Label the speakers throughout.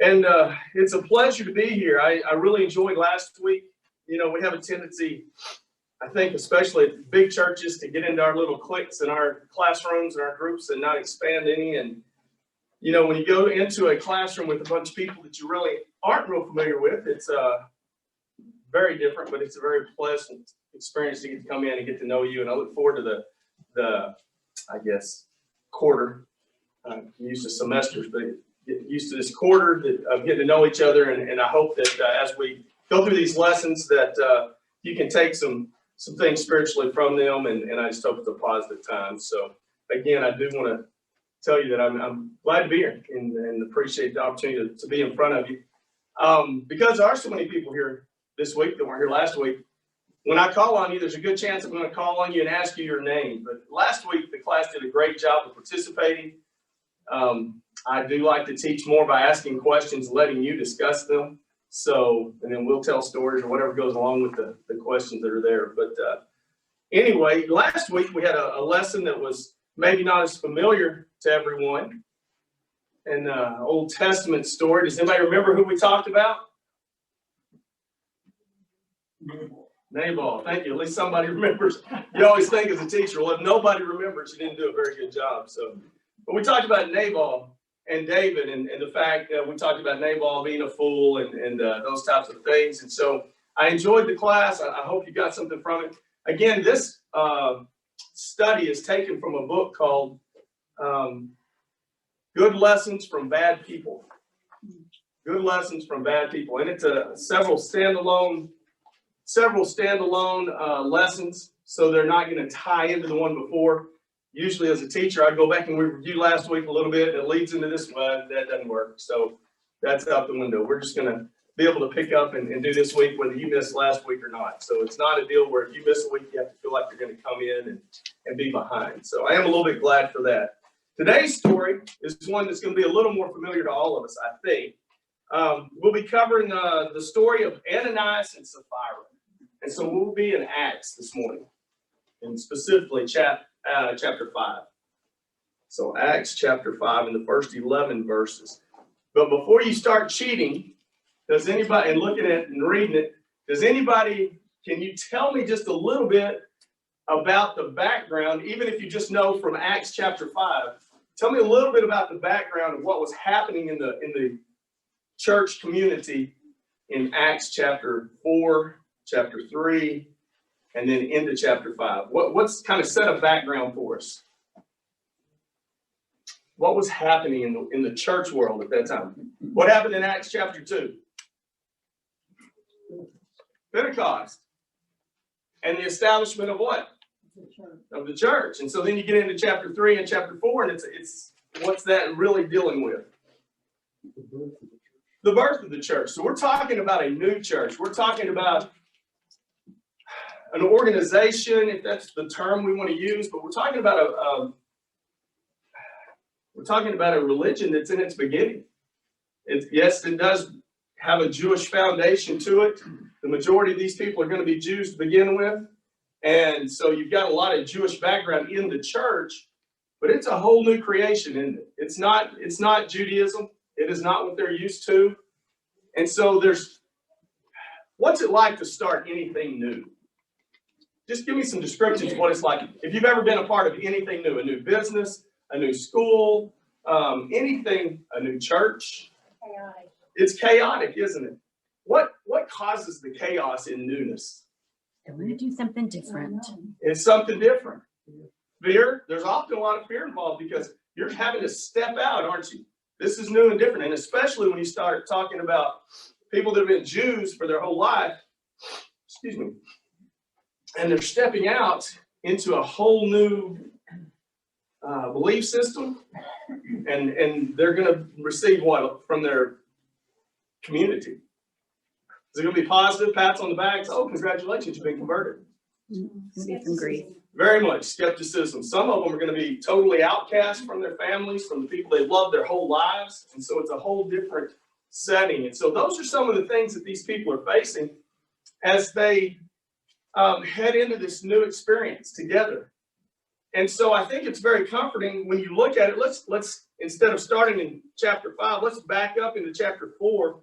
Speaker 1: And it's a pleasure to be here. I really enjoyed last week. You know, we have a tendency, I think, especially at big churches, to get into our little cliques and our classrooms and our groups and not expand any. And, you know, when you go into a classroom with a bunch of people that you really aren't real familiar with, it's very different, but it's a very pleasant experience to get to come in and get to know you. And I look forward to the I guess, quarter. I'm used to semesters, but get used to this quarter of getting to know each other. And I hope that as we go through these lessons that you can take some things spiritually from them. And I just hope it's a positive time. So again, I do want to tell you that I'm glad to be here and appreciate the opportunity to be in front of you. Because there are so many people here this week that weren't here last week. When I call on you, there's a good chance I'm going to call on you and ask you your name. But last week, the class did a great job of participating. I do like to teach more by asking questions, letting you discuss them. So, and then we'll tell stories or whatever goes along with the questions that are there. But anyway, last week we had a lesson that was maybe not as familiar to everyone. An Old Testament story. Does anybody remember who we talked about? Nabal. Thank you. At least somebody remembers. You always think as a teacher, well, if nobody remembers, you didn't do a very good job. So, but we talked about Nabal and David and the fact that we talked about Nabal being a fool and those types of things. And so I enjoyed the class. I hope you got something from it. Again, this study is taken from a book called Good Lessons from Bad People. Good Lessons from Bad People. And it's several standalone lessons, so they're not going to tie into the one before. Usually as a teacher, I go back and we reviewed last week a little bit, and it leads into this one. That doesn't work, so that's out the window. We're just going to be able to pick up and do this week whether you missed last week or not. So it's not a deal where if you miss a week, you have to feel like you're going to come in and be behind. So I am a little bit glad for that. Today's story is one that's going to be a little more familiar to all of us, I think. We'll be covering the story of Ananias and Sapphira. And so we'll be in Acts this morning, and specifically chapter 5. So Acts chapter 5 in the first 11 verses. But before you start cheating, does anybody, and looking at it and reading it, can you tell me just a little bit about the background, even if you just know from Acts chapter 5, tell me a little bit about the background of what was happening in the church community in Acts chapter 4, chapter 3, and then into chapter 5. What's kind of set a background for us? What was happening in the church world at that time? What happened in Acts chapter 2? Pentecost. And the establishment of what? Of the church. And so then you get into chapter 3 and chapter 4, and it's what's that really dealing with? The birth of the church. So we're talking about a new church. We're talking about an organization, if that's the term we want to use, but we're talking about a religion that's in its beginning. Yes, it does have a Jewish foundation to it. The majority of these people are going to be Jews to begin with, and so you've got a lot of Jewish background in the church, but it's a whole new creation, isn't it? It's not Judaism. It is not what they're used to, and so what's it like to start anything new? Just give me some descriptions of what it's like. If you've ever been a part of anything new, a new business, a new school, anything, a new church. Chaotic. It's chaotic, isn't it? What causes the chaos in newness?
Speaker 2: I want to do something different.
Speaker 1: It's something different. Fear. There's often a lot of fear involved because you're having to step out, aren't you? This is new and different. And especially when you start talking about people that have been Jews for their whole life. Excuse me. And they're stepping out into a whole new belief system, and they're going to receive what from their community? Is it going to be positive, pats on the back? Oh, congratulations, you've been converted.
Speaker 2: Some grief.
Speaker 1: Very much skepticism. Some of them are going to be totally outcast from their families, from the people they've loved their whole lives, and so it's a whole different setting. And so those are some of the things that these people are facing as they head into this new experience together. And so I think it's very comforting when you look at it. Let's instead of starting in chapter 5, let's back up into chapter 4.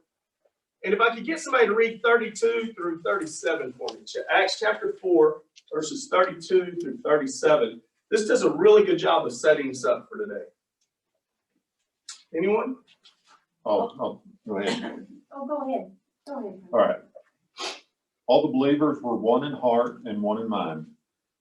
Speaker 1: And if I could get somebody to read 32 through 37 for me. Acts chapter 4, verses 32 through 37. This does a really good job of setting us up for today. Anyone?
Speaker 3: Oh, go ahead.
Speaker 4: Oh, go ahead. Go ahead.
Speaker 3: All right. All the believers were one in heart and one in mind.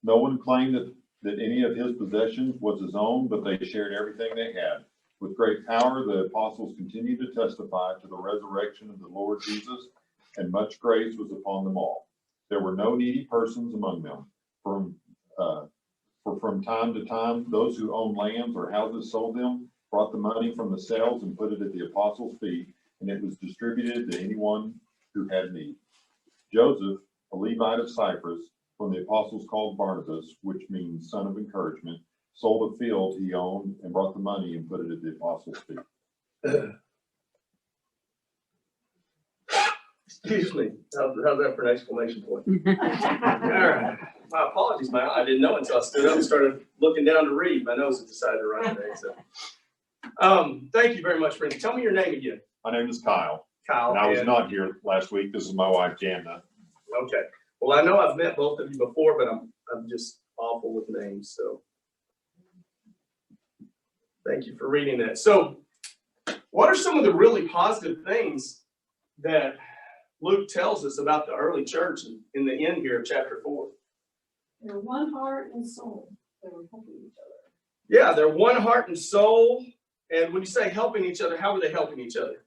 Speaker 3: No one claimed that any of his possessions was his own, but they shared everything they had. With great power, the apostles continued to testify to the resurrection of the Lord Jesus, and much grace was upon them all. There were no needy persons among them. For from time to time, those who owned lands or houses sold them, brought the money from the sales and put it at the apostles' feet, and it was distributed to anyone who had need. Joseph, a Levite of Cyprus, whom the apostles called Barnabas, which means son of encouragement, sold a field he owned and brought the money and put it at the apostles' feet.
Speaker 1: Excuse me. How's that for an exclamation point? All right. My apologies, man. I didn't know until I stood up and started looking down to read. My nose had decided to run today. So, thank you very much, friends. Tell me your name again.
Speaker 3: My name is Kyle,
Speaker 1: Kyle.
Speaker 3: and I was not here last week. This is my wife, Janna.
Speaker 1: Okay. Well, I know I've met both of you before, but I'm just awful with names. So, thank you for reading that. So, what are some of the really positive things that Luke tells us about the early church in the end here of chapter 4?
Speaker 4: They're one heart and soul. They were helping each other.
Speaker 1: Yeah, they're one heart and soul. And when you say helping each other, how are they helping each other?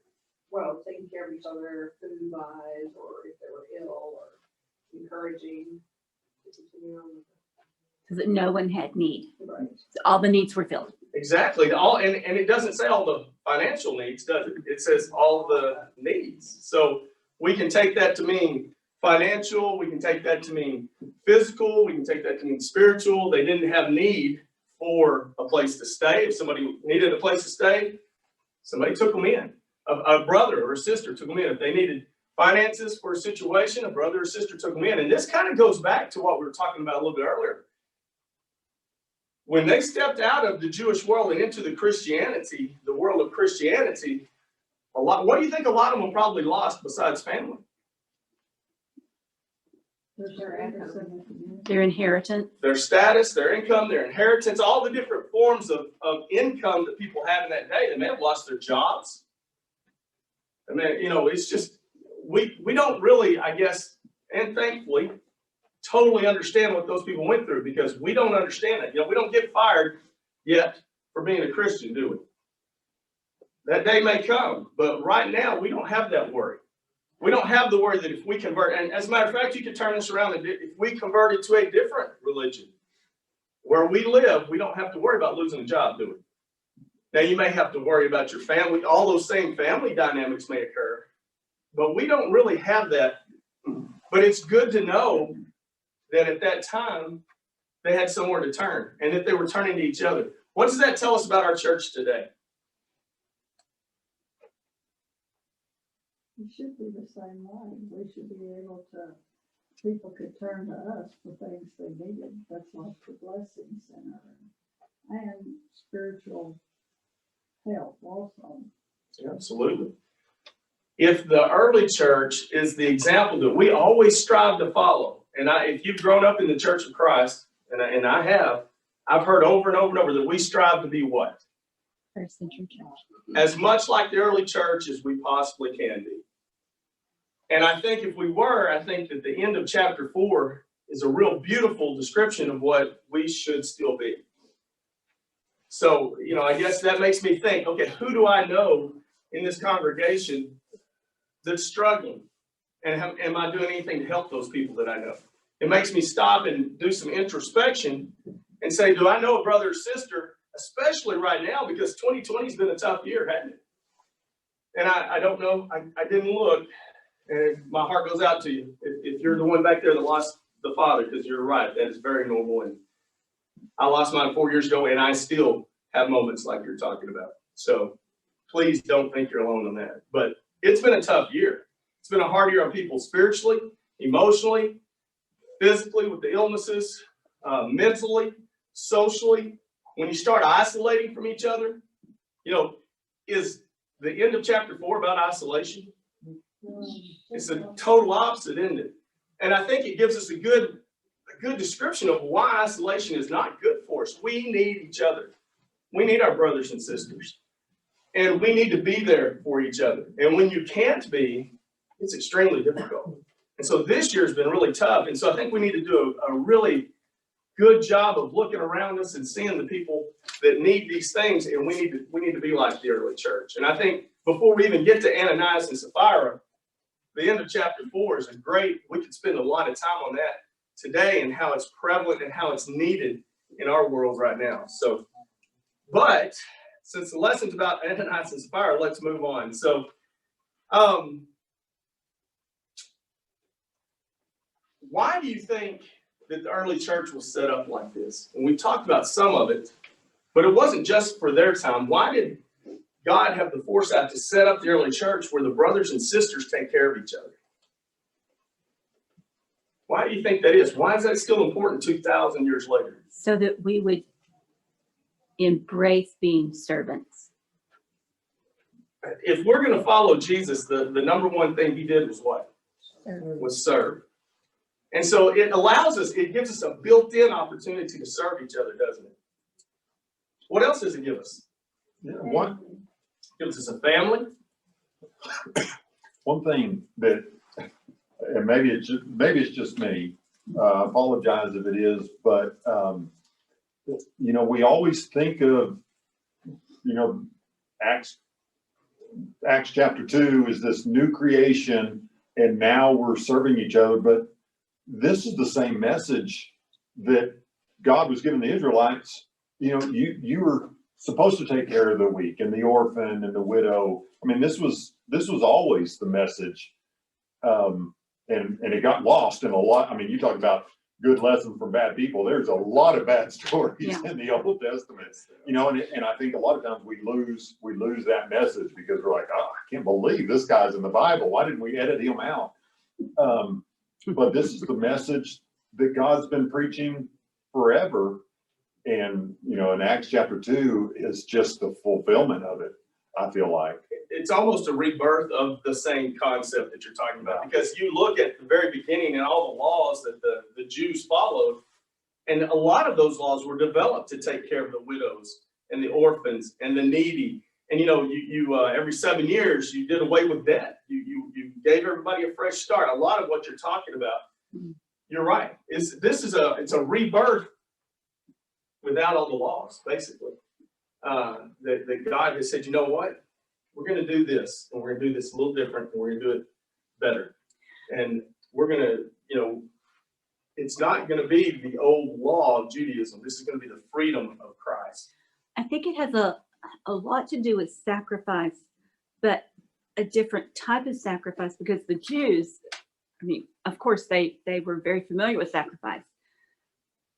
Speaker 4: Well, taking care of each other, food wise, or if they were ill, or encouraging to continue on with
Speaker 2: So that no one had need.
Speaker 4: it. Right.
Speaker 2: So all the needs were filled.
Speaker 1: Exactly. And it doesn't say all the financial needs, does it? It says all the needs. So we can take that to mean financial. We can take that to mean physical. We can take that to mean spiritual. They didn't have need for a place to stay. If somebody needed a place to stay, somebody took them in. A brother or a sister took them in. If they needed finances for a situation, a brother or sister took them in. And this kind of goes back to what we were talking about a little bit earlier. When they stepped out of the Jewish world and into the world of Christianity, what do you think a lot of them probably lost besides family?
Speaker 2: Their inheritance.
Speaker 1: Their status, their income, their inheritance, all the different forms of income that people have in that day. They may have lost their jobs. I mean, it's just, we don't really, I guess, and thankfully, totally understand what those people went through, because we don't understand it. We don't get fired yet for being a Christian, do we? That day may come, but right now we don't have that worry. We don't have the worry that if we convert, and as a matter of fact, you could turn this around, and if we converted to a different religion where we live, we don't have to worry about losing a job, do we? Now, you may have to worry about your family. All those same family dynamics may occur, but we don't really have that. But it's good to know that at that time, they had somewhere to turn, and that they were turning to each other. What does that tell us about our church today?
Speaker 5: It should be the same way. We should be able to, people could turn to us for things they needed. That's like the Blessing Center and spiritual help also.
Speaker 1: Absolutely. If the early church is the example that we always strive to follow, and if you've grown up in the Church of Christ, and I have, I've heard over and over and over that we strive to be what?
Speaker 2: First century church.
Speaker 1: As much like the early church as we possibly can be. And I think if we were, I think that the end of chapter 4 is a real beautiful description of what we should still be. So, I guess that makes me think, okay, who do I know in this congregation that's struggling? And am I doing anything to help those people that I know? It makes me stop and do some introspection and say, do I know a brother or sister, especially right now, because 2020 has been a tough year, hasn't it? And I don't know, I didn't look, and my heart goes out to you if you're the one back there that lost the father, because you're right, that is very normal. And I lost mine 4 years ago, and I still have moments like you're talking about. So please don't think you're alone on that. But it's been a tough year. It's been a hard year on people spiritually, emotionally, physically with the illnesses, mentally, socially, when you start isolating from each other, is the end of chapter 4 about isolation? It's a total opposite, isn't it? And I think it gives us a good description of why isolation is not good for us. We need each other. We need our brothers and sisters. And we need to be there for each other. And when you can't be, it's extremely difficult. And so this year has been really tough. And so I think we need to do a really good job of looking around us and seeing the people that need these things. And we need to be like the early church. And I think before we even get to Ananias and Sapphira, the end of chapter 4 is we could spend a lot of time on that today and how it's prevalent and how it's needed in our world right now. So, but since the lesson's about Ananias and Sapphira, let's move on. So, why do you think that the early church was set up like this? And we talked about some of it, but it wasn't just for their time. Why did God have the foresight to set up the early church where the brothers and sisters take care of each other? Why do you think that is? Why is that still important 2,000 years later?
Speaker 2: So that we would embrace being servants.
Speaker 1: If we're going to follow Jesus, the number one thing he did was what? Was serve. And so it gives us a built-in opportunity to serve each other, doesn't it? What else does it give us?
Speaker 3: What?
Speaker 1: It gives us a family.
Speaker 3: One thing that, and maybe it's just me, apologize if it is, but, we always think of, Acts chapter 2 is this new creation, and now we're serving each other. But this is the same message that God was giving the Israelites. You were supposed to take care of the weak and the orphan and the widow. I mean, this was always the message. And it got lost in a lot. I mean, you talk about good lessons from bad people. There's a lot of bad stories in the Old Testament, and I think a lot of times we lose that message because we're like, oh, I can't believe this guy's in the Bible. Why didn't we edit him out? But this is the message that God's been preaching forever. And, in Acts chapter 2 is just the fulfillment of it, I feel like.
Speaker 1: It's almost a rebirth of the same concept that you're talking about, because you look at the very beginning and all the laws that the Jews followed, and a lot of those laws were developed to take care of the widows and the orphans and the needy. And you every 7 years you did away with debt. You gave everybody a fresh start. A lot of what you're talking about, you're right. It's a rebirth without all the laws, basically. That God has said, you know what? We're going to do this, and we're going to do this a little different, and we're going to do it better. And we're going to, it's not going to be the old law of Judaism. This is going to be the freedom of Christ.
Speaker 2: I think it has a lot to do with sacrifice, but a different type of sacrifice, because the Jews, I mean, of course, they were very familiar with sacrifice,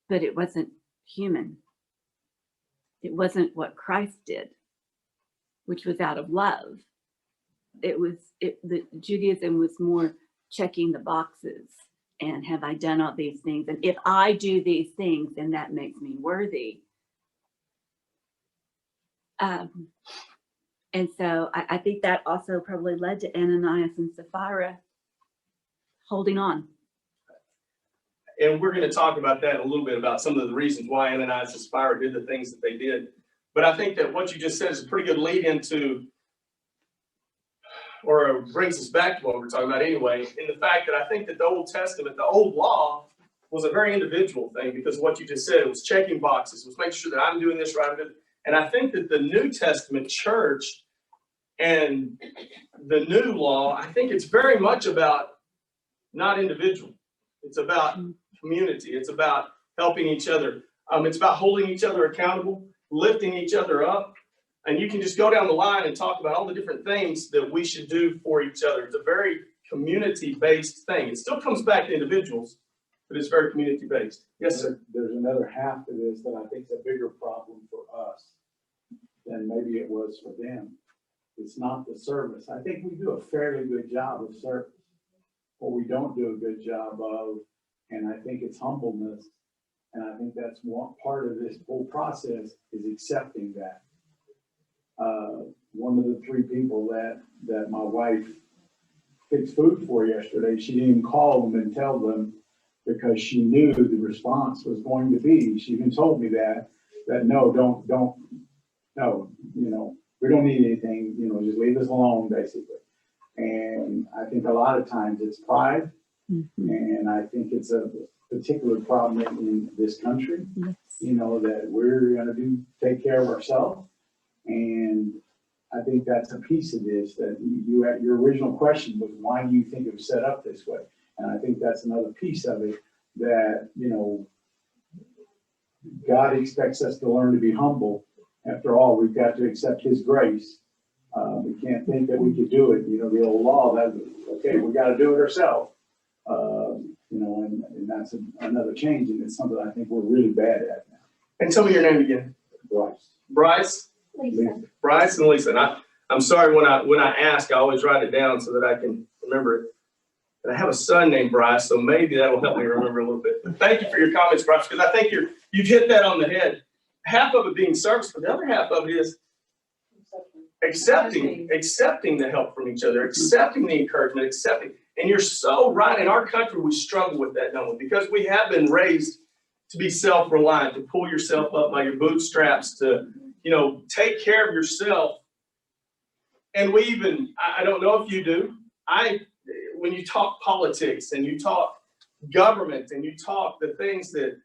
Speaker 2: but it wasn't human. It wasn't what Christ did, which was out of love. The Judaism was more checking the boxes and have I done all these things? And if I do these things, then that makes me worthy. And so I think that also probably led to Ananias and Sapphira holding on.
Speaker 1: And we're going to talk about that a little bit, about some of the reasons why Ananias and Sapphira did the things that they did. But I think that what you just said is a pretty good lead into, or brings us back to what we're talking about anyway, in the fact that I think that the Old Testament, the old law, was a very individual thing, because what you just said, it was checking boxes, it was making sure that I'm doing this right. And I think that the New Testament church and the new law, I think it's very much about not individual. It's about community. It's about helping each other. It's about holding each other accountable, lifting each other up. And you can just go down the line and talk about all the different things that we should do for each other. It's a very community-based thing. It still comes back to individuals, but it's very community-based. Yes, sir.
Speaker 6: There's another half to this that I think is a bigger problem for us than maybe it was for them. It's not the service. I think we do a fairly good job of service. What we don't do a good job of, and I think it's humbleness, And I think that's one part of this whole process is accepting that. One of the three people that my wife fixed food for yesterday, she didn't even call them and tell them because she knew the response was going to be. She even told me that no, don't, no, we don't need anything, just leave us alone, basically. And I think a lot of times it's pride.
Speaker 2: Mhm.
Speaker 6: And I think it's a particular problem in this country,
Speaker 2: Yes.
Speaker 6: that we're gonna take care of ourselves. And I think that's a piece of this, that your original question was, why do you think it was set up this way? And I think that's another piece of it, that, God expects us to learn to be humble. After all, we've got to accept his grace. We can't think that we could do it, the old law, that, okay, we gotta do it ourselves. And that's another change, and it's something I think we're really bad at now.
Speaker 1: And tell me your name again.
Speaker 6: Bryce.
Speaker 1: Bryce?
Speaker 4: Lisa.
Speaker 1: Bryce and Lisa. And I'm sorry, when I ask, I always write it down so that I can remember it. And I have a son named Bryce, so maybe that'll help me remember a little bit. But thank you for your comments, Bryce, because I think you've hit that on the head. Half of it being service, but the other half of it is accepting the help from each other, accepting the encouragement, and you're so right. In our country, we struggle with that, don't we? Because we have been raised to be self-reliant, to pull yourself up by your bootstraps, to, take care of yourself. And we even, I don't know if you do, when you talk politics and you talk government and you talk the things that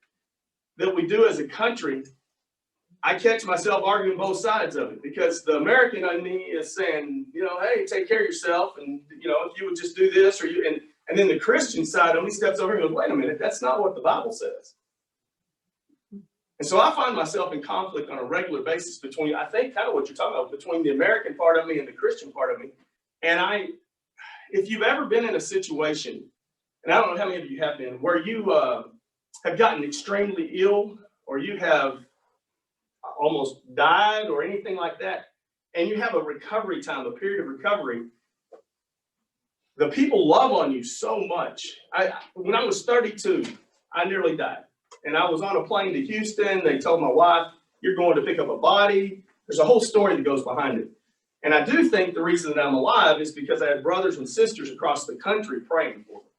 Speaker 1: we do as a country, I catch myself arguing both sides of it, because the American in me is saying, hey, take care of yourself. And, if you would just do this and then the Christian side of me steps over and goes, wait a minute, that's not what the Bible says. And so I find myself in conflict on a regular basis between, I think kind of what you're talking about, between the American part of me and the Christian part of me. And if you've ever been in a situation, and I don't know how many of you have been, where you have gotten extremely ill, or you have almost died or anything like that, and you have a recovery time, a period of recovery, the people love on you so much. When I was 32, I nearly died. And I was on a plane to Houston. They told my wife, you're going to pick up a body. There's a whole story that goes behind it. And I do think the reason that I'm alive is because I had brothers and sisters across the country praying for me.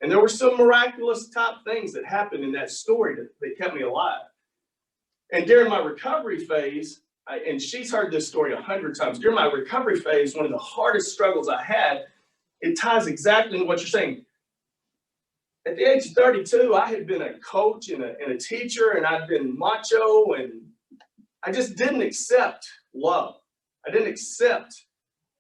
Speaker 1: And there were some miraculous type things that happened in that story that kept me alive. And during my recovery phase, and she's heard this story 100 times, during my recovery phase, one of the hardest struggles I had, it ties exactly into what you're saying. At the age of 32, I had been a coach and a teacher, and I'd been macho, and I just didn't accept love. I didn't accept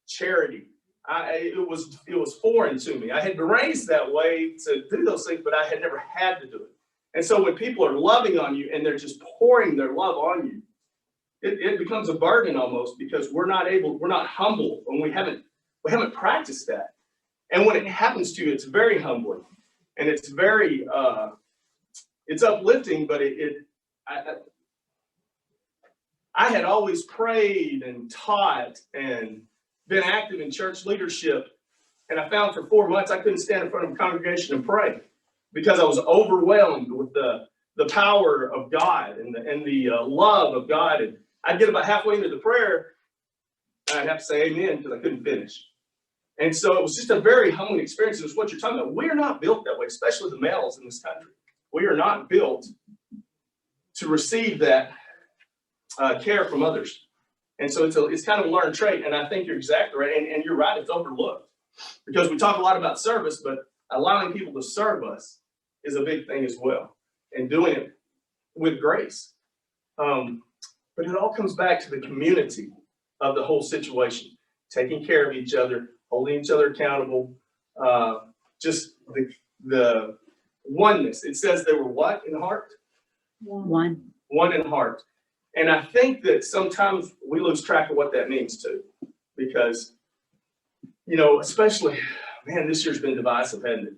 Speaker 1: charity. It was foreign to me. I had been raised that way to do those things, but I had never had to do it. And so when people are loving on you and they're just pouring their love on you, it becomes a burden almost, because we're not humble when we haven't practiced that. And when it happens to you, it's very humbling, and it's very it's uplifting. But I had always prayed and taught and been active in church leadership, and I found for 4 months I couldn't stand in front of a congregation and pray, because I was overwhelmed with the power of God and the love of God. And I'd get about halfway into the prayer, and I'd have to say amen because I couldn't finish. And so it was just a very humbling experience. It's what you're talking about. We're not built that way, especially the males in this country. We are not built to receive that care from others. And so it's kind of a learned trait. And I think you're exactly right. And you're right, it's overlooked. Because we talk a lot about service, but allowing people to serve us is a big thing as well. And doing it with grace. But it all comes back to the community of the whole situation. Taking care of each other, holding each other accountable, just the oneness. It says they were what in heart?
Speaker 2: One.
Speaker 1: One in heart. And I think that sometimes we lose track of what that means too. Because, especially, man, this year's been divisive, hasn't it?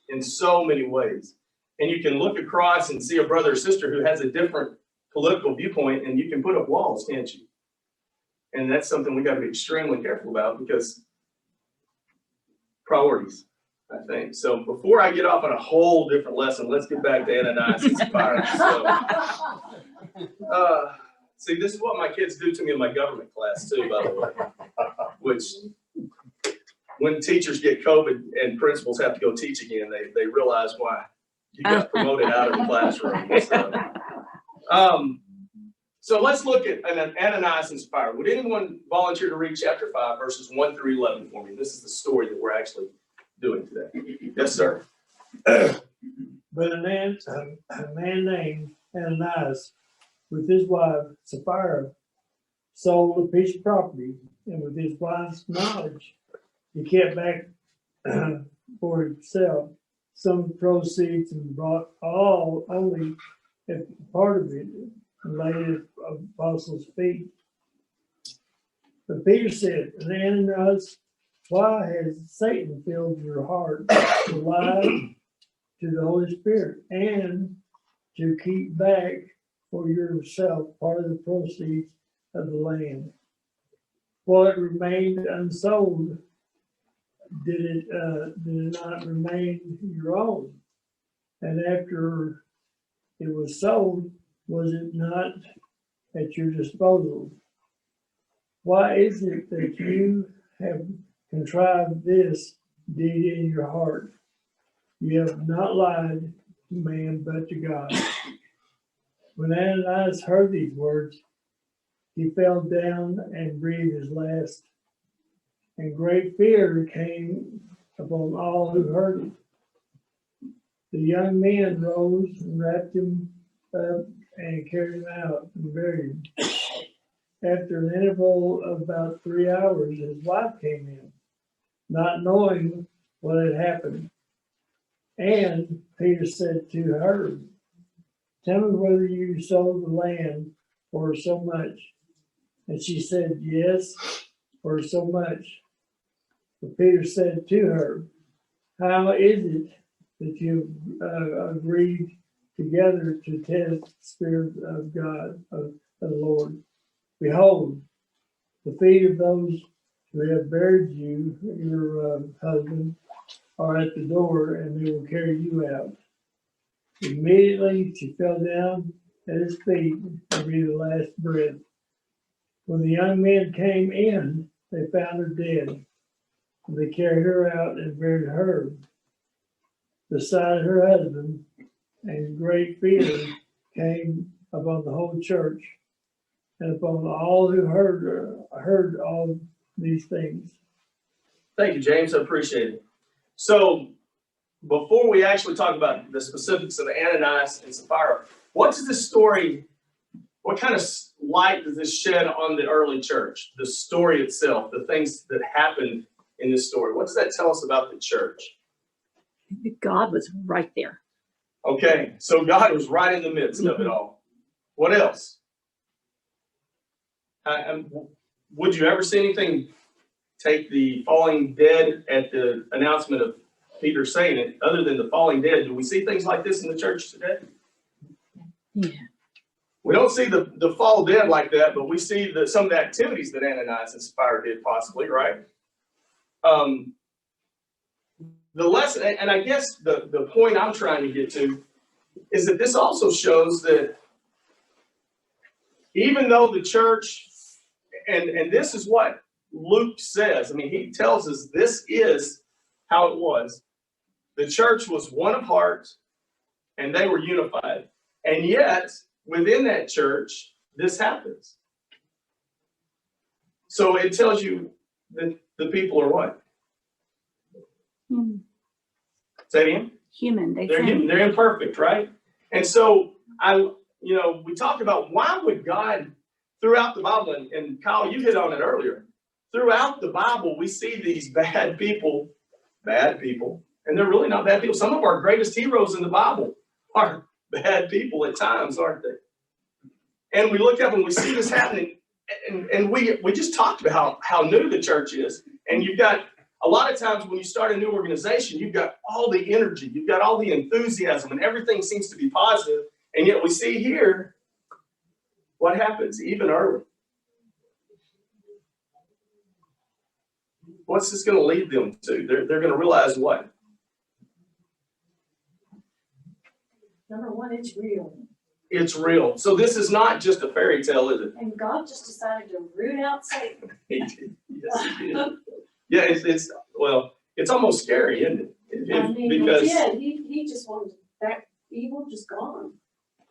Speaker 1: In so many ways. And you can look across and see a brother or sister who has a different political viewpoint, and you can put up walls, can't you? And that's something we got to be extremely careful about, because priorities. I think. So before I get off on a whole different lesson, let's get back to Ananias and Sapphira. See, this is what my kids do to me in my government class too, by the way, which when teachers get COVID and principals have to go teach again, they realize why you got promoted out of the classroom. So let's look at Ananias and Sapphira. Would anyone volunteer to read chapter 5, verses 1 through 11 for me? This is the story that we're actually doing today. Yes, sir.
Speaker 7: But a man named Ananias, with his wife Sapphira, sold a piece of property, and with his wife's knowledge, he kept back for himself some proceeds and brought only a part of it and laid it at the apostles' feet. But Peter said, Ananias, why has Satan filled your heart to lie to the Holy Spirit and to keep back for yourself part of the proceeds of the land? While it remained unsold, did it not remain your own? And after it was sold, was it not at your disposal? Why is it that you have contrived this deed in your heart? You have not lied to man, but to God. When Ananias heard these words, he fell down and breathed his last, and great fear came upon all who heard it. The young men rose and wrapped him up and carried him out and buried him. After an interval of about 3 hours, his wife came in, not knowing what had happened. And Peter said to her, tell me whether you sold the land for so much. And she said, yes, for so much. But Peter said to her, how is it that you agreed together to test the Spirit of God, of the Lord? Behold, the feet of those who have buried you, your husband, are at the door, and they will carry you out. Immediately she fell down at his feet and breathed the last breath. When the young men came in, they found her dead. And they carried her out and buried her beside her husband, and great fear came upon the whole church and upon all who heard all these things.
Speaker 1: Thank you, James. I appreciate it. So before we actually talk about the specifics of Ananias and Sapphira, what kind of light does this shed on the early church? The story itself, the things that happened in this story. What does that tell us about the church?
Speaker 2: God was right there.
Speaker 1: Okay, so God was right in the midst of it all. What else? Would you ever see anything take the falling dead at the announcement of Peter saying it, other than the falling dead? Do we see things like this in the church today?
Speaker 2: Yeah.
Speaker 1: We don't see the fall dead like that, but we see some of the activities that Ananias and Sapphira did, possibly, right? The lesson, and I guess the point I'm trying to get to is that this also shows that even though the church, and this is what Luke says, I mean, he tells us this is how it was. The church was one of heart and they were unified. And yet, within that church, this happens. So it tells you that the people are what?
Speaker 2: Human.
Speaker 1: Say it again?
Speaker 2: Human.
Speaker 1: They're human. They're imperfect, right? And so we talked about why would God, throughout the Bible, and Kyle, you hit on it earlier. Throughout the Bible, we see these bad people, and they're really not bad people. Some of our greatest heroes in the Bible are bad people at times, aren't they? And we look up and we see this happening, and we just talked about how new the church is. And you've got a lot of times when you start a new organization, you've got all the energy, you've got all the enthusiasm, and everything seems to be positive. And yet we see here what happens even early. What's this going to lead them to? They're going to realize what?
Speaker 8: Number one, it's real.
Speaker 1: It's real. So this is not just a fairy tale, is it?
Speaker 8: And God just decided to root out Satan.
Speaker 1: He did. Yes, he did. Yeah, well, it's almost scary, isn't it?
Speaker 8: I mean,
Speaker 1: Because
Speaker 8: he just wanted that evil just gone.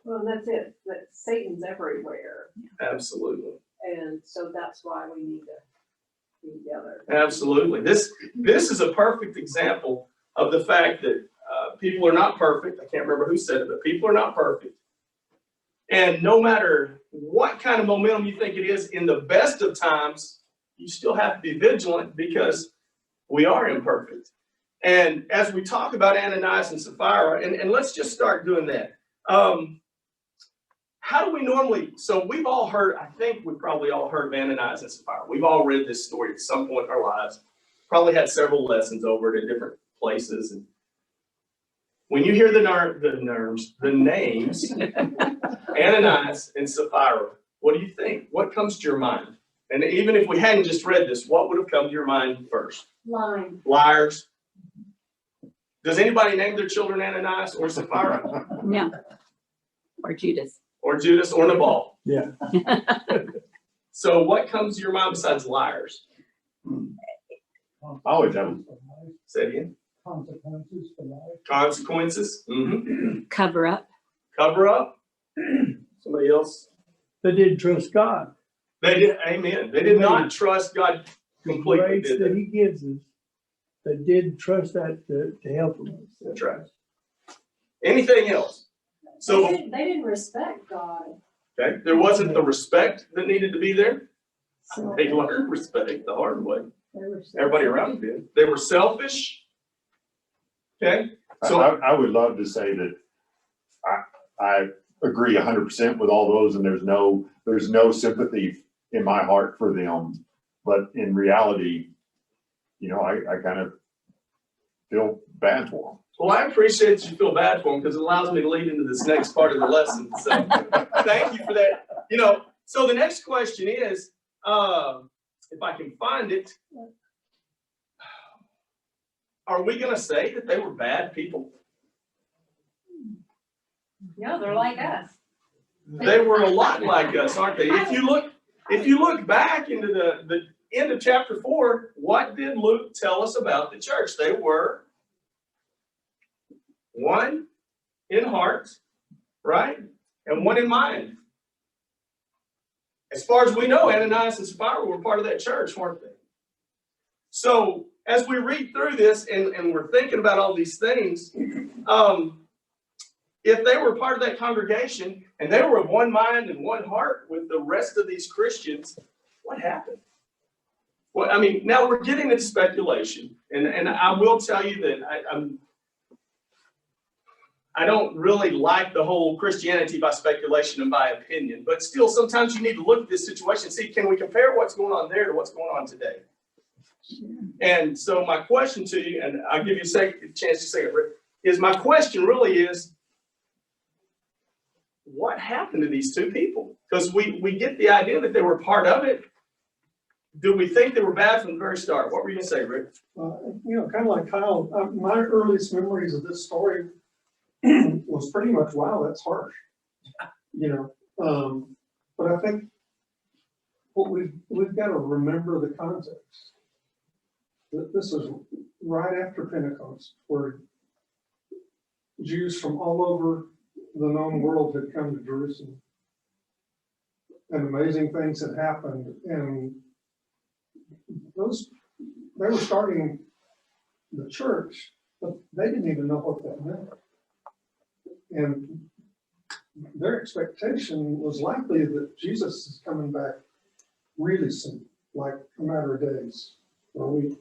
Speaker 4: Well, and that's it, that Satan's everywhere,
Speaker 1: absolutely,
Speaker 4: and so that's why we need to be together.
Speaker 1: absolutely. This is a perfect example of the fact that people are not perfect. I can't remember who said it, but people are not perfect. And no matter what kind of momentum you think it is, in the best of times, you still have to be vigilant because we are imperfect. And as we talk about Ananias and Sapphira, and let's just start doing that. How do we normally, so we've all heard, I think we've probably all heard of Ananias and Sapphira. We've all read this story at some point in our lives, probably had several lessons over it at different places. And when you hear the names, Ananias and Sapphira, what do you think? What comes to your mind? And even if we hadn't just read this, what would have come to your mind first?
Speaker 8: Lying.
Speaker 1: Liars. Does anybody name their children Ananias or Sapphira?
Speaker 2: No. Or Judas.
Speaker 1: Or Judas or Nabal?
Speaker 7: Yeah.
Speaker 1: So what comes to your mind besides liars?
Speaker 3: I always have,
Speaker 1: Say it again.
Speaker 7: Consequences for life.
Speaker 1: Consequences. Mm-hmm.
Speaker 2: Cover up.
Speaker 1: Cover up. Somebody else?
Speaker 7: They didn't trust God.
Speaker 1: They did. Amen. They did not trust God
Speaker 7: The
Speaker 1: completely.
Speaker 7: grace
Speaker 1: Did
Speaker 7: that
Speaker 1: they?
Speaker 7: he gives us, they didn't trust that to help them.
Speaker 1: That's right. Anything else? So,
Speaker 8: They didn't respect God.
Speaker 1: okay, there wasn't the respect that needed to be there.
Speaker 5: So
Speaker 1: They learned respect the hard way.
Speaker 5: they were
Speaker 1: Everybody around them did. They were selfish. Okay, so
Speaker 3: I would love to say that I agree 100% with all those, and there's no sympathy in my heart for them. But in reality, I kind of feel bad for them.
Speaker 1: well, I appreciate that you feel bad for them because it allows me to lead into this next part of the lesson. So thank you for that. So the next question is, if I can find it, are we going to say that they were bad people?
Speaker 8: No, they're like us.
Speaker 1: They were a lot like us, aren't they? If you look back into the end of chapter 4, what did Luke tell us about the church? They were one in heart, right? And one in mind. As far as we know, Ananias and Sapphira were part of that church, weren't they? So as we read through this and we're thinking about all these things, if they were part of that congregation and they were of one mind and one heart with the rest of these Christians, what happened? Well, I mean, now we're getting into speculation, and I will tell you that I don't really like the whole Christianity by speculation and by opinion, but still sometimes you need to look at this situation and see, can we compare what's going on there to what's going on today? And so my question to you, and I'll give you a chance to say it, Rick, is my question really is, what happened to these two people? Because we get the idea that they were part of it. Do we think they were bad from the very start? What were you going to say, Rick?
Speaker 9: Kind of like Kyle, my earliest memories of this story was pretty much, wow, that's harsh. But I think what we've got to remember the context. This is right after Pentecost, where Jews from all over the known world had come to Jerusalem. And amazing things had happened, and they were starting the church, but they didn't even know what that meant. And their expectation was likely that Jesus is coming back really soon, like a matter of days or a week.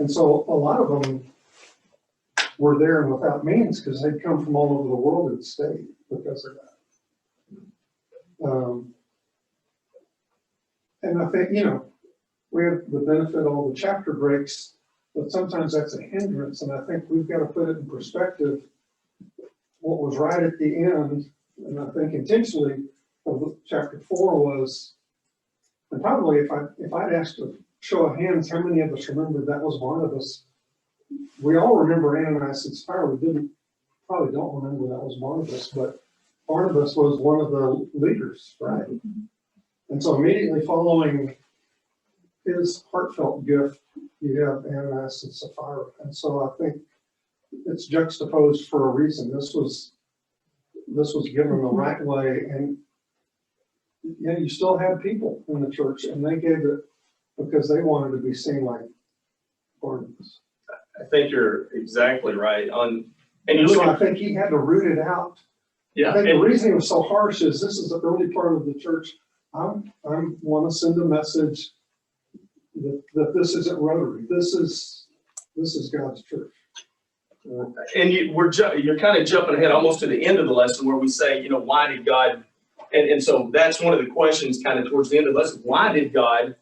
Speaker 9: And so a lot of them were there and without means because they'd come from all over the world and stayed because of that. And I think, we have the benefit of all the chapter breaks, but sometimes that's a hindrance. And I think we've got to put it in perspective. What was right at the end, and I think intentionally, of chapter 4 was, and probably if I'd asked a show of hands, how many of us remembered that was Barnabas we all remember Ananias and Sapphira. We probably don't remember that was Barnabas, but Barnabas was one of the leaders, right? And so immediately following his heartfelt gift, you have Ananias and Sapphira. And so I think it's juxtaposed for a reason. This was given the right way. And yeah, you still had people in the church, and they gave it because they wanted to be seen like Barnabas.
Speaker 1: I think you're exactly right. And you
Speaker 9: So
Speaker 1: look
Speaker 9: I
Speaker 1: at,
Speaker 9: think he had to root it out.
Speaker 1: yeah,
Speaker 9: I think the
Speaker 1: and
Speaker 9: reason he was so harsh is this is the early part of the church. I want to send a message that this isn't Rotary. This is God's church.
Speaker 1: you're kind of jumping ahead almost to the end of the lesson where we say, you know, why did God, and so that's one of the questions kind of towards the end of the lesson. Why did God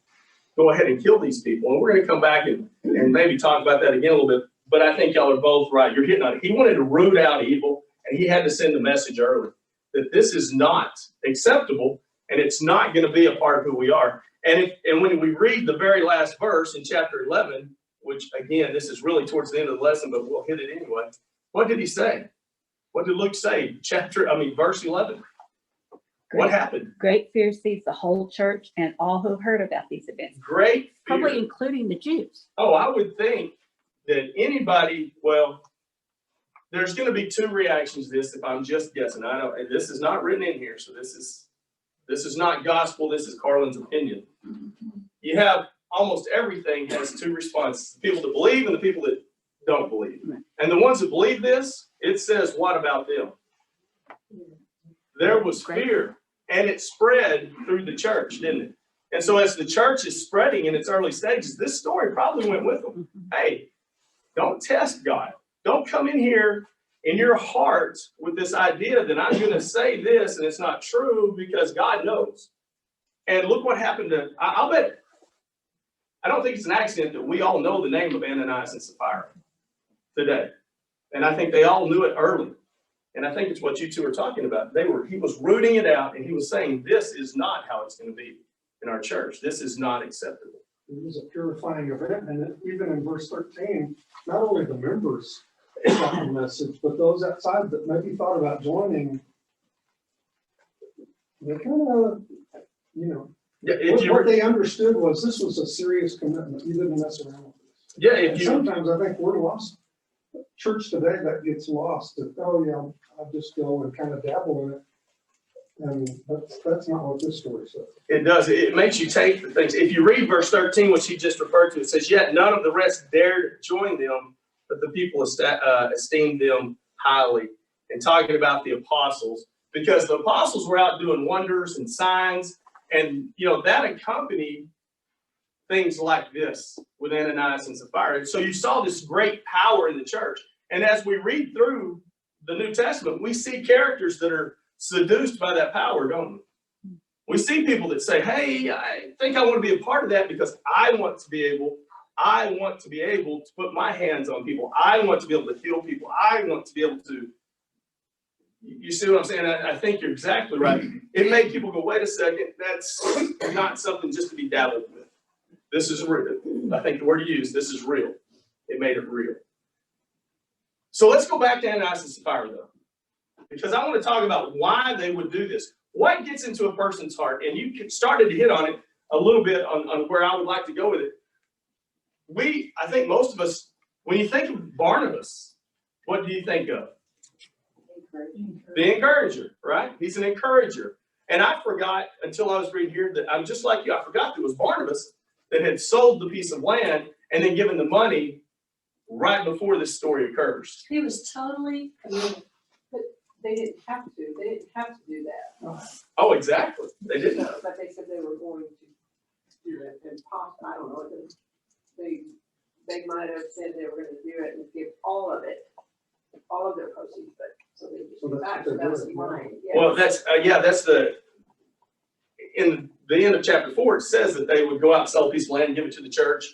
Speaker 1: go ahead and kill these people? And we're going to come back and maybe talk about that again a little bit. But I think y'all are both right. You're hitting on it. He wanted to root out evil, and he had to send a message early that this is not acceptable, and it's not going to be a part of who we are. And when we read the very last verse in chapter 11, which again, this is really towards the end of the lesson, but we'll hit it anyway. What did he say? What did Luke say? Verse 11. What happened?
Speaker 2: Great fear seized the whole church and all who heard about these events,
Speaker 1: Great fear.
Speaker 2: probably including the Jews.
Speaker 1: Oh, I would think that anybody, well, there's going to be two reactions to this if I'm just guessing. I don't, and this is not written in here, so this is not gospel. This is Carlon's opinion. You have almost everything has two responses: the people that believe and the people that don't believe. And the ones that believe this, it says, what about them? There was fear, and it spread through the church, didn't it? And so as the church is spreading in its early stages, this story probably went with them. Hey, don't test God. Don't come in here in your heart with this idea that I'm going to say this and it's not true, because God knows. And look what happened to, I'll bet, I don't think it's an accident that we all know the name of Ananias and Sapphira today. And I think they all knew it early. And I think it's what you two are talking about. He was rooting it out, and he was saying, this is not how it's going to be in our church. This is not acceptable.
Speaker 9: It was a purifying event. And even in verse 13, not only the members got the message, but those outside that maybe thought about joining, they kind of, what they understood was this was a serious commitment. You didn't mess around with this.
Speaker 1: Yeah,
Speaker 9: sometimes I think we're lost. Church today that gets lost. I'll just go and kind of dabble in it. And that's not what this story says.
Speaker 1: It does. It makes you take the things. If you read verse 13, which he just referred to, it says, yet none of the rest dared join them, but the people esteemed them highly. And talking about the apostles, because the apostles were out doing wonders and signs, and that accompanied things like this with Ananias and Sapphira. So you saw this great power in the church. And as we read through the New Testament, we see characters that are seduced by that power, don't we? We see people that say, hey, I think I want to be a part of that because I want to be able to put my hands on people. I want to be able to heal people. I want to be able to, you see what I'm saying? I think you're exactly right. It made people go, wait a second, that's not something just to be dabbled with. This is real. I think the word you used, this is real. It made it real. So let's go back to Ananias and Sapphira, though, because I want to talk about why they would do this. What gets into a person's heart? And you started to hit on it a little bit on where I would like to go with it. I think most of us, when you think of Barnabas, what do you think of? The encourager, right? He's an encourager. And I forgot until I was reading here that I'm just like you. I forgot that it was Barnabas that had sold the piece of land and then given the money right before this story occurs.
Speaker 8: He was totally committed, but they didn't have to. They didn't have to do that.
Speaker 1: Oh, exactly. They didn't have.
Speaker 8: But they said they were going to do it. And I don't know. They might have said they were going to do it and give all of their proceeds, but so they just
Speaker 9: So
Speaker 8: back.
Speaker 9: that's
Speaker 8: So
Speaker 9: what
Speaker 8: that's
Speaker 9: they did.
Speaker 8: mine.
Speaker 1: Well, that's in the end of chapter 4, it says that they would go out and sell a piece of land, give it to the church,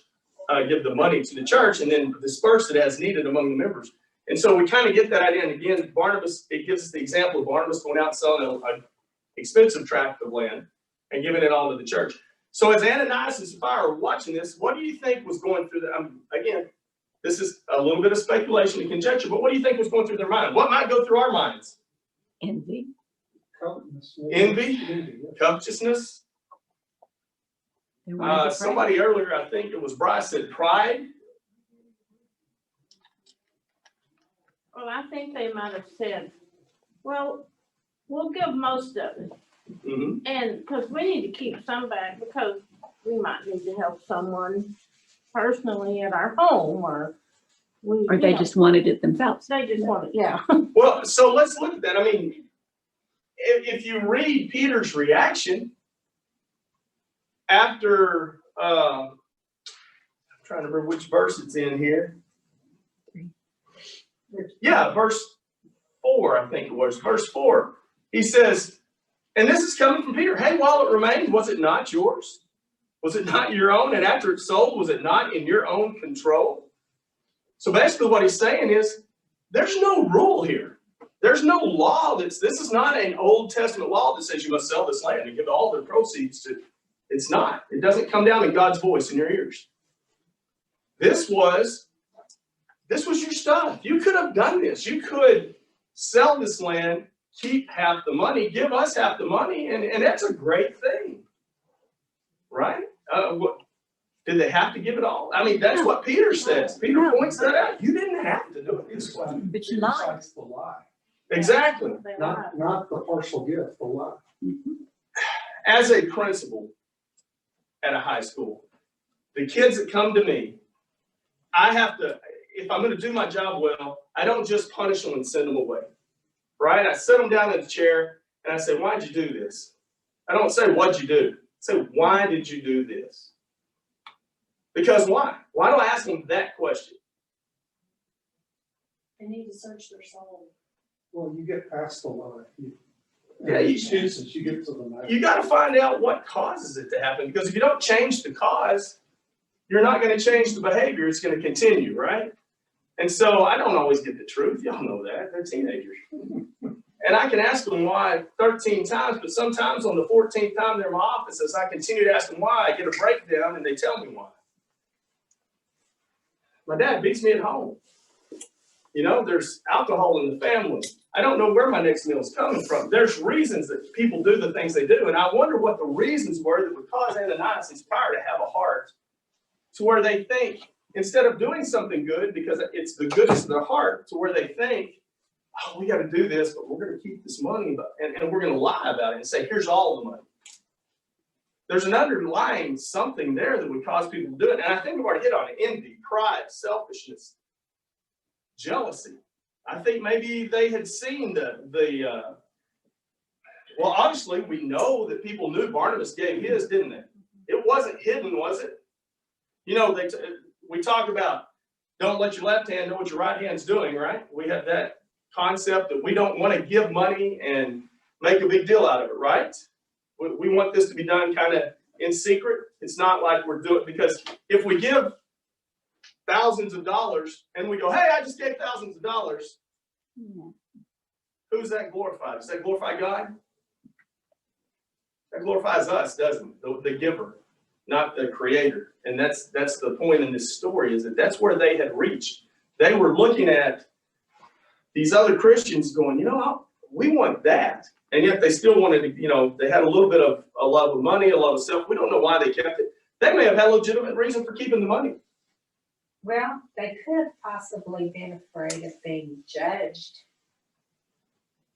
Speaker 1: give the money to the church, and then disperse it as needed among the members. And so we kind of get that idea. And again, Barnabas, it gives us the example of Barnabas going out and selling an expensive tract of land and giving it all to the church. So as Ananias and Sapphira are watching this, what do you think was going through again, This is a little bit of speculation and conjecture, but what do you think was going through their mind? What might go through our minds?
Speaker 2: Envy.
Speaker 1: Envy?
Speaker 9: yeah.
Speaker 1: Covetousness?
Speaker 2: They wanted to pray.
Speaker 1: Somebody earlier, I think it was Bryce, said pride.
Speaker 10: Well, I think they might have said, well, we'll give most of it.
Speaker 1: Mhm.
Speaker 10: And, because we need to keep some back because we might need to help someone personally at our home or we.
Speaker 2: Or they just wanted it themselves.
Speaker 10: They just want it, yeah.
Speaker 1: Well, so let's look at that. I mean, if you read Peter's reaction after, I'm trying to remember which verse it's in here. Yeah, verse 4, I think it was. Verse 4. He says, and this is coming from Peter. Hey, while it remained, was it not yours? Was it not your own? And after it's sold, was it not in your own control? So basically what he's saying is, there's no rule here. There's no law this is not an Old Testament law that says you must sell this land and give all the proceeds to. It's not. It doesn't come down in God's voice in your ears. This was your stuff. You could have done this. You could sell this land, keep half the money, give us half the money, and that's a great thing. Right? Did they have to give it all? I mean, that's what Peter says. Peter points that out. You didn't have to do it this way.
Speaker 2: But you lied.
Speaker 9: Besides the lie,
Speaker 1: Exactly.
Speaker 10: They lied.
Speaker 9: not the partial gift, the lie.
Speaker 1: As a principal at a high school, the kids that come to me, I have to, if I'm going to do my job well, I don't just punish them and send them away. Right? I sit them down in the chair and I say, why'd you do this? I don't say, what'd you do? I say, why did you do this? Because why? Why do I ask them that question?
Speaker 4: They need to search their soul.
Speaker 9: Well, you get past the lie.
Speaker 1: Yeah, you
Speaker 9: choose as you get to the matter.
Speaker 1: You got to find out what causes it to happen, because if you don't change the cause, you're not going to change the behavior. It's going to continue, right? And so I don't always get the truth. Y'all know that. They're teenagers. And I can ask them why 13 times, but sometimes on the 14th time they're in my office, as I continue to ask them why, I get a breakdown and they tell me why. My dad beats me at home. You know, there's alcohol in the family. I don't know where my next meal is coming from. There's reasons that people do the things they do. And I wonder what the reasons were that would cause Ananias and Sapphira to have a heart to where they think, instead of doing something good, because it's the goodness of their heart, to where they think, oh, we got to do this, but we're going to keep this money, and we're going to lie about it and say, here's all the money. There's an underlying something there that would cause people to do it. And I think we've already hit on it. Envy, pride, selfishness, jealousy. I think maybe they had seen well, obviously we know that people knew Barnabas gave his, didn't they? It wasn't hidden, was it? You know, we talk about don't let your left hand know what your right hand's doing, right? We have that concept that we don't want to give money and make a big deal out of it, right? We want this to be done kind of in secret. It's not like we're doing, because if we give thousands of dollars and we go, hey, I just gave thousands of dollars, who's that glorified? Does that glorify God? That glorifies us, doesn't it? The giver, not the creator. And that's the point in this story, is that that's where they had reached. They were looking at these other Christians going, you know, we want that. And yet they still wanted to, you know, they had a little bit of a love of money, a love of self. We don't know why they kept it. They may have had a legitimate reason for keeping the money.
Speaker 11: Well, they could have possibly been afraid of being judged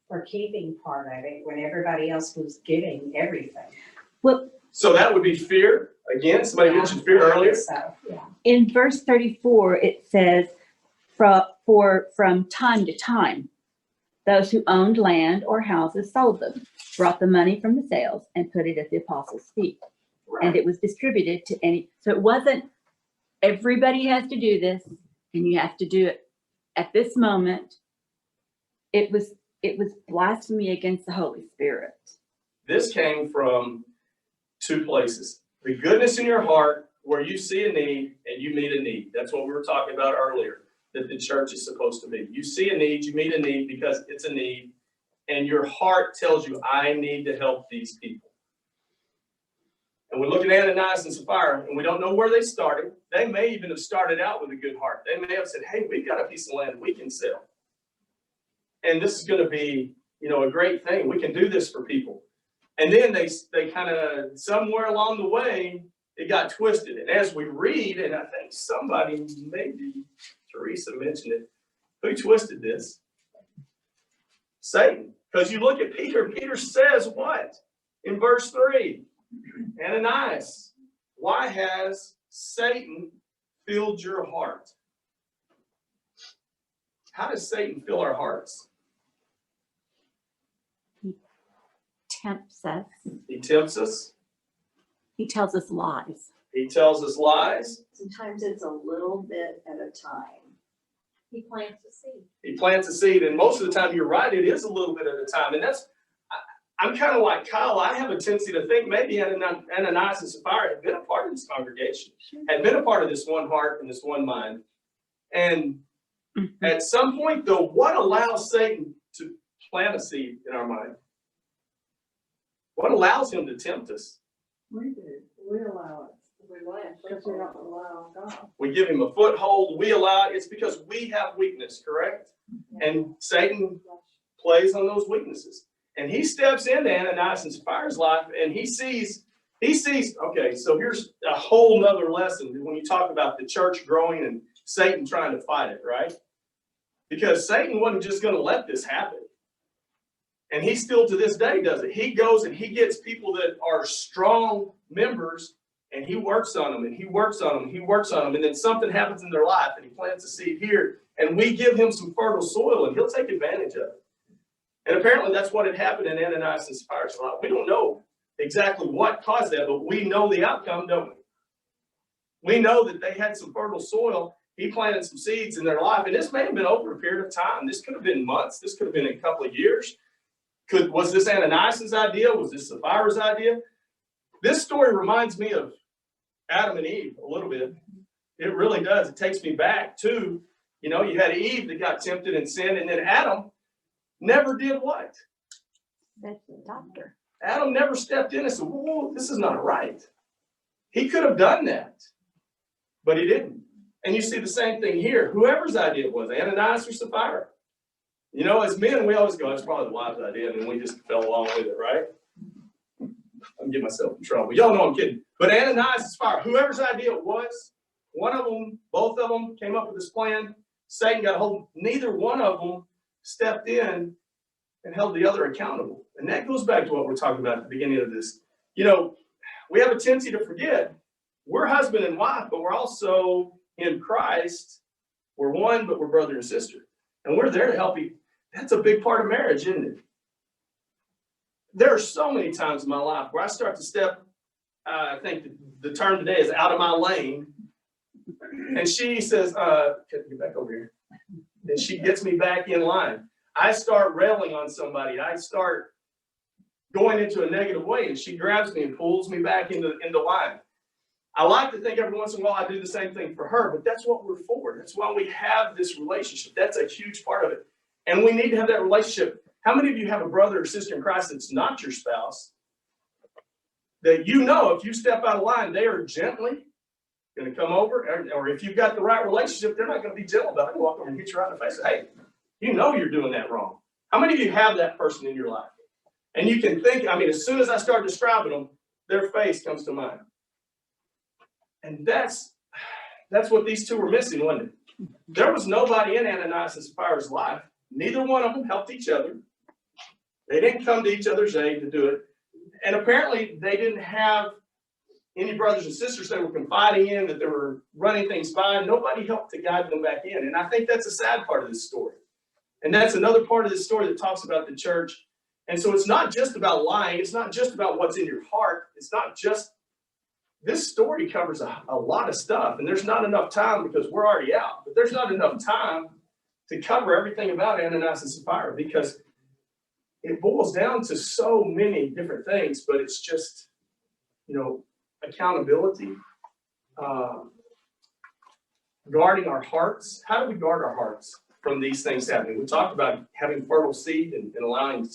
Speaker 11: for keeping part of it when everybody else was giving everything.
Speaker 2: Well,
Speaker 1: So that would be fear. Again, somebody mentioned fear earlier.
Speaker 11: So, yeah.
Speaker 2: in verse 34, it says, from time to time, those who owned land or houses sold them, brought the money from the sales, and put it at the apostles' feet. And it was distributed to any. So it wasn't everybody has to do this, and you have to do it at this moment. It was blasphemy against the Holy Spirit.
Speaker 1: This came from two places. The goodness in your heart, where you see a need and you meet a need. That's what we were talking about earlier, that the church is supposed to be. You see a need, you meet a need because it's a need, and your heart tells you, I need to help these people. And we look at Ananias and Sapphira, and we don't know where they started. they may even have started out with a good heart. They may have said, hey, we've got a piece of land we can sell. And this is going to be, a great thing. We can do this for people. And then they kind of, somewhere along the way, it got twisted. And as we read, and I think somebody, maybe Teresa mentioned it, who twisted this? Satan. Because you look at Peter, Peter says what? In verse 3, Ananias, why has Satan filled your heart? How does Satan fill our hearts?
Speaker 2: Tempts us.
Speaker 1: He tempts us.
Speaker 2: He tells us lies.
Speaker 1: He tells us lies.
Speaker 5: Sometimes it's a little bit at a time.
Speaker 11: He plants a seed.
Speaker 1: He plants a seed, and most of the time, you're right, it is a little bit at a time. And I'm kind of like Kyle. I have a tendency to think maybe Ananias and Sapphira had been a part of this congregation, had been a part of this one heart and this one mind. And at some point, though, what allows Satan to plant a seed in our mind? What allows him to tempt us?
Speaker 5: We do, we allow it,
Speaker 4: We laugh.
Speaker 5: because we don't allow God.
Speaker 1: We give him a foothold. We allow it. It's because we have weakness, correct? And Satan plays on those weaknesses. And he steps into Ananias and Sapphira's life, and he sees, okay, so here's a whole nother lesson when you talk about the church growing and Satan trying to fight it, right? Because Satan wasn't just going to let this happen. And he still to this day does it. He goes and he gets people that are strong members, and he works on them, and he works on them, and he works on them, and then something happens in their life, and he plants a seed here, and we give him some fertile soil, and he'll take advantage of it. And apparently that's what had happened in Ananias and Sapphira's life. We don't know exactly what caused that, but we know the outcome, don't we? We know that they had some fertile soil. He planted some seeds in their life, and this may have been over a period of time. This could have been months. This could have been a couple of years. Was this Ananias' idea? Was this Sapphira's idea? This story reminds me of Adam and Eve a little bit. It really does. It takes me back to, you had Eve that got tempted and sinned, and then Adam never did what?
Speaker 2: That's the doctor.
Speaker 1: Adam never stepped in and said, whoa, this is not right. He could have done that, but he didn't. And you see the same thing here. Whoever's idea it was, Ananias or Sapphira. As men, we always go, it's probably the wife's idea, and then we just fell along with it, right? I'm getting myself in trouble. Y'all know I'm kidding. But Ananias and Sapphira, whoever's idea it was, one of them, both of them came up with this plan. Satan got a hold. Neither one of them stepped in and held the other accountable. And that goes back to what we're talking about at the beginning of this. We have a tendency to forget we're husband and wife, but we're also in Christ. We're one, but we're brother and sister. And we're there to help you. That's a big part of marriage, isn't it? There are so many times in my life where I start to step, I think the term today is out of my lane. And she says, get back over here. And she gets me back in line. I start railing on somebody. I start going into a negative way, and she grabs me and pulls me back into line. I like to think every once in a while I do the same thing for her, but that's what we're for. That's why we have this relationship. That's a huge part of it. And we need to have that relationship. How many of you have a brother or sister in Christ that's not your spouse, that if you step out of line, they are gently going to come over, or if you've got the right relationship, they're not going to be gentle about it. Walk over and hit you right in the face. Hey, you're doing that wrong. How many of you have that person in your life? And you can think, as soon as I start describing them, their face comes to mind. And that's what these two were missing, wasn't it? There was nobody in Ananias and Sapphira's life. Neither one of them helped each other. They didn't come to each other's aid to do it. And apparently they didn't have any brothers and sisters they were confiding in, that they were running things by. Nobody helped to guide them back in. And I think that's a sad part of this story. And that's another part of this story that talks about the church. And so it's not just about lying. It's not just about what's in your heart. It's not just, this story covers a lot of stuff. And there's not enough time because we're already out. But there's not enough time to cover everything about Ananias and Sapphira, because it boils down to so many different things. But it's just, accountability, guarding our hearts. How do we guard our hearts from these things happening? We talked about having fertile seed and allowing,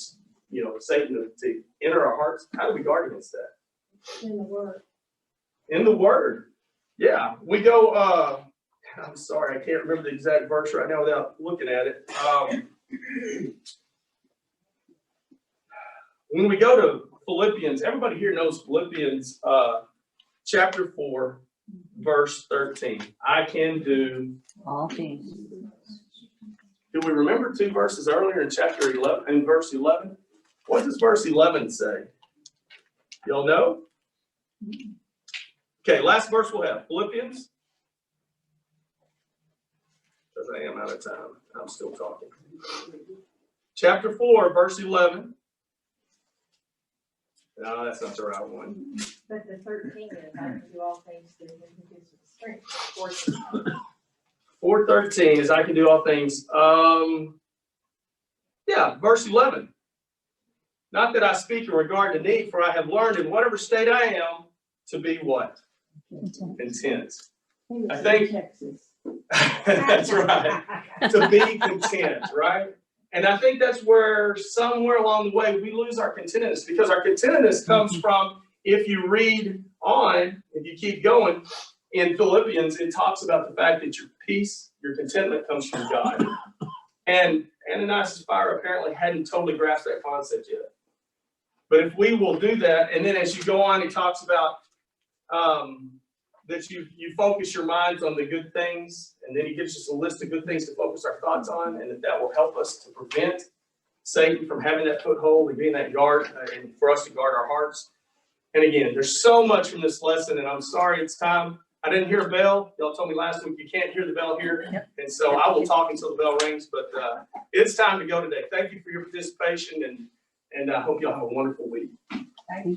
Speaker 1: Satan to enter our hearts. How do we guard against that?
Speaker 5: In the Word.
Speaker 1: In the Word. Yeah, we go, I'm sorry, I can't remember the exact verse right now without looking at it. When we go to Philippians, everybody here knows Philippians, chapter 4, verse 13. I can do.
Speaker 2: All things.
Speaker 1: Do we remember 2 verses earlier in chapter 11, in verse 11? What does verse 11 say? Y'all know? Okay, last verse we'll have, Philippians. Because I am out of time, I'm still talking. Chapter 4, verse 11. No, that's not the right one.
Speaker 11: But the 13 is, I can do all things through him who gives me strength.
Speaker 1: 4:13 is I can do all things. Yeah, verse 11. Not that I speak in regard to need, for I have learned in whatever state I am to be what? Content.
Speaker 5: He was
Speaker 1: I
Speaker 5: in
Speaker 1: think-
Speaker 5: Texas.
Speaker 1: That's right. To be content, right? And I think that's where somewhere along the way we lose our contentedness, because our contentedness comes from, if you read on, if you keep going in Philippians, it talks about the fact that your peace, your contentment comes from God. And Ananias and Sapphira apparently hadn't totally grasped that concept yet. But if we will do that, and then as you go on, he talks about that you focus your minds on the good things, and then he gives us a list of good things to focus our thoughts on, and that will help us to prevent Satan from having that foothold and being that guard, and for us to guard our hearts. And again, there's so much from this lesson, and I'm sorry it's time. I didn't hear a bell. Y'all told me last week you can't hear the bell here, and so I will talk until the bell rings, but it's time to go today. Thank you for your participation, and I hope y'all have a wonderful week.